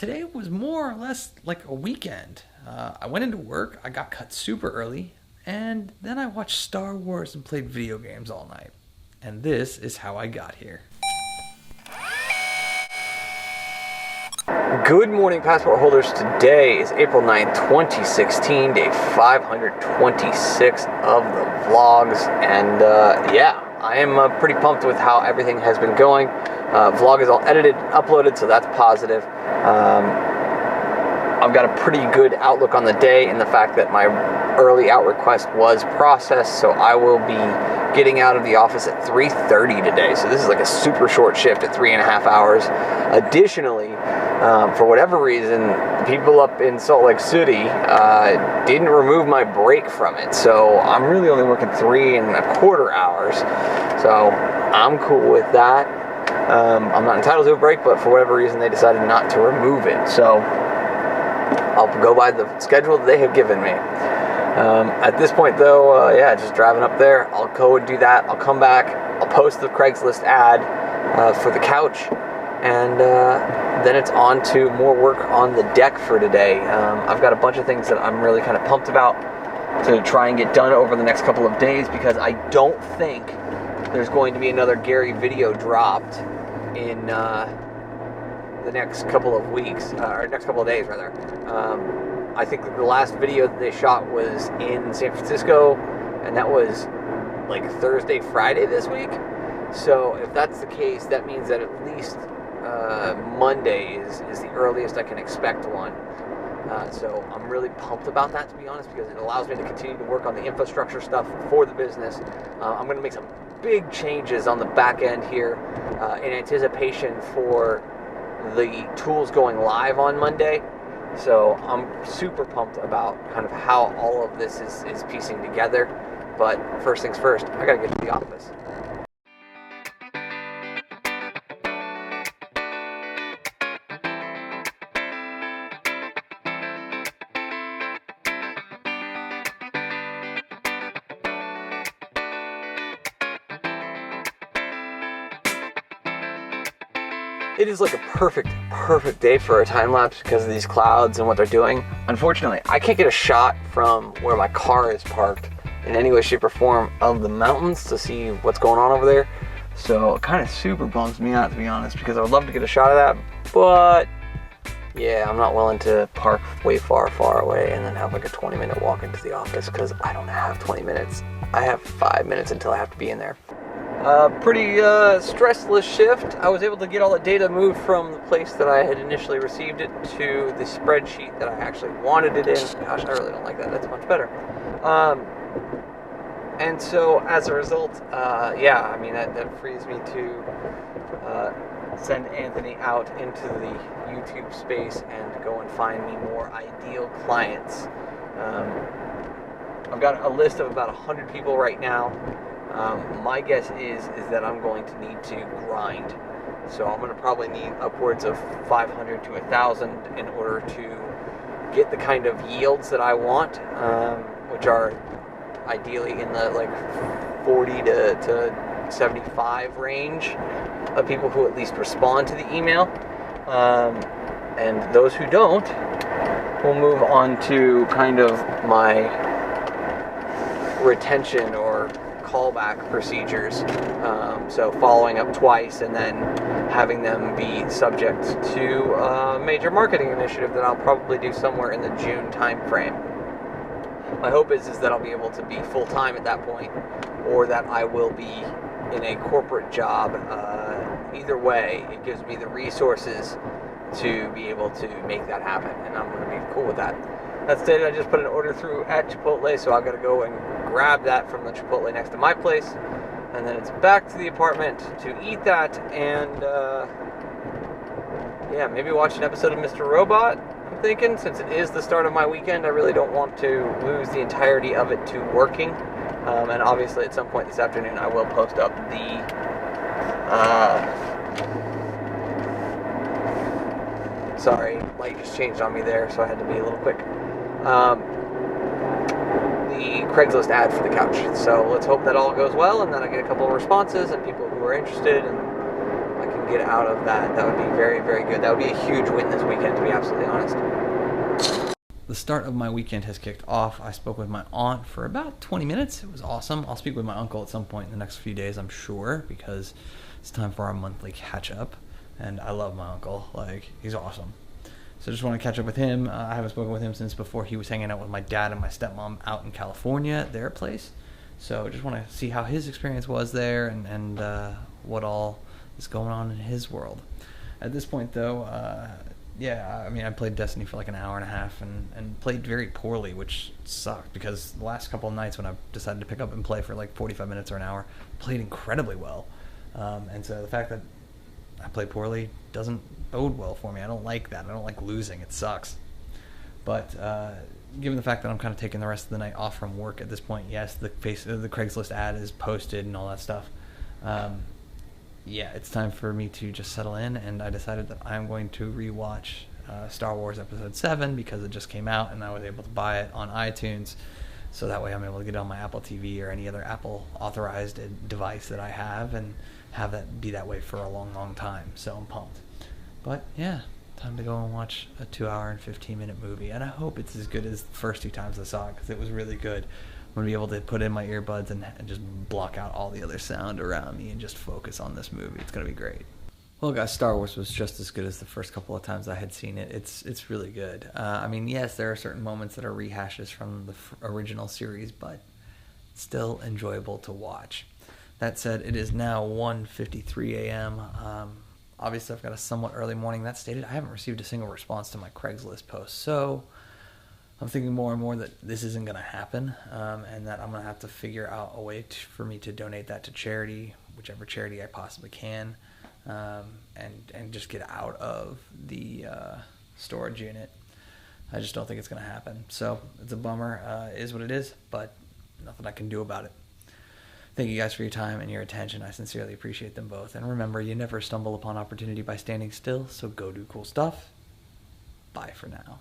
today was more or less like a weekend. I went into work, I got cut super early, and then I watched Star Wars and played video games all night. And this is how I got here. Good morning, passport holders. Today is April 9th, 2016, day 526 of the vlogs. And I am pretty pumped with how everything has been going. Vlog is all edited, uploaded, so that's positive. I've got a pretty good outlook on the day in the fact that my early out request was processed, so I will be getting out of the office at 3:30 today. So this is like a super short shift at 3.5 hours. Additionally, for whatever reason, people up in Salt Lake City didn't remove my break from it. So I'm really only working 3.25 hours. So I'm cool with that. I'm not entitled to a break, but for whatever reason, they decided not to remove it. So I'll go by the schedule that they have given me. At this point, though, just driving up there. I'll go and do that. I'll come back. I'll post the Craigslist ad for the couch. And then it's on to more work on the deck for today. I've got a bunch of things that I'm really kind of pumped about to try and get done over the next couple of days, because I don't think there's going to be another Gary video dropped in the next couple of weeks, or next couple of days, rather. I think the last video that they shot was in San Francisco, and that was like Thursday, Friday this week. So if that's the case, that means that at least Monday is the earliest I can expect one. So I'm really pumped about that, to be honest, because it allows me to continue to work on the infrastructure stuff for the business. I'm going to make some big changes on the back end here in anticipation for the tools going live on Monday. So I'm super pumped about kind of how all of this is piecing together. But first things first, I got to get to the office. It is like a perfect day for a time lapse because of these clouds and what they're doing. Unfortunately, I can't get a shot from where my car is parked in any way, shape, or form of the mountains to see what's going on over there. So it kind of super bums me out, to be honest, because I would love to get a shot of that. But yeah, I'm not willing to park way far away and then have like a 20-minute walk into the office, because I don't have 20 minutes. I have 5 minutes until I have to be in there. Pretty stressless shift. I was able to get all the data moved from the place that I had initially received it to the spreadsheet that I actually wanted it in. Gosh, I really don't like that. That's much better. And so as a result, that frees me to send Anthony out into the YouTube space and go and find me more ideal clients. I've got a list of about 100 people right now. My guess is that I'm going to need to grind. So I'm going to probably need upwards of 500 to 1,000 in order to get the kind of yields that I want, which are ideally in the like 40 to 75 range of people who at least respond to the email. And those who don't will move on to kind of my retention or callback procedures, so following up twice and then having them be subject to a major marketing initiative that I'll probably do somewhere in the June time frame. My hope is that I'll be able to be full-time at that point, or that I will be in a corporate job. Either way, it gives me the resources to be able to make that happen, and I'm going to be cool with that. That said, I just put an order through at Chipotle, so I've got to go and grab that from the Chipotle next to my place, and then it's back to the apartment to eat that, and maybe watch an episode of Mr. Robot. I'm thinking, since it is the start of my weekend, I really don't want to lose the entirety of it to working, and obviously at some point this afternoon I will post up the sorry, light just changed on me there, so I had to be a little quick. The Craigslist ad for the couch. So let's hope that all goes well, and then I get a couple of responses and people who are interested, and I can get out of that, that would be very, very good. That would be a huge win this weekend, to be absolutely honest. The start of my weekend has kicked off. I spoke with my aunt for about 20 minutes. It was awesome. I'll speak with my uncle at some point in the next few days, I'm sure, because it's time for our monthly catch-up. And I love my uncle. Like, he's awesome. So I just want to catch up with him. I haven't spoken with him since before he was hanging out with my dad and my stepmom out in California at their place. So I just want to see how his experience was there and what all is going on in his world. At this point, though, yeah, I mean, I played Destiny for like an hour and a half and played very poorly, which sucked because the last couple of nights when I decided to pick up and play for like 45 minutes or an hour, played incredibly well. And so the fact that I played poorly doesn't bode well for me. I don't like that. I don't like losing. It sucks. But given the fact that I'm kind of taking the rest of the night off from work at this point, yes, the Craigslist ad is posted and all that stuff. Yeah, it's time for me to just settle in, and I decided that I'm going to rewatch Star Wars Episode 7 because it just came out and I was able to buy it on iTunes. So that way I'm able to get it on my Apple TV or any other Apple authorized device that I have and have that be that way for a long, long time. So I'm pumped. But yeah, time to go and watch a 2-hour and 15-minute movie. And I hope it's as good as the first 2 times I saw it because it was really good. I'm going to be able to put in my earbuds and just block out all the other sound around me and just focus on this movie. It's going to be great. Well, guys, Star Wars was just as good as the first couple of times I had seen it. It's really good. I mean, yes, there are certain moments that are rehashes from the original series, but it's still enjoyable to watch. That said, it is now 1:53 a.m. Obviously, I've got a somewhat early morning. That stated, I haven't received a single response to my Craigslist post, so I'm thinking more and more that this isn't going to happen, and that I'm going to have to figure out a way for me to donate that to charity, whichever charity I possibly can, and just get out of the storage unit. I just don't think it's going to happen. So it's a bummer. It is what it is, but nothing I can do about it. Thank you guys for your time and your attention. I sincerely appreciate them both. And remember, you never stumble upon opportunity by standing still, so go do cool stuff. Bye for now.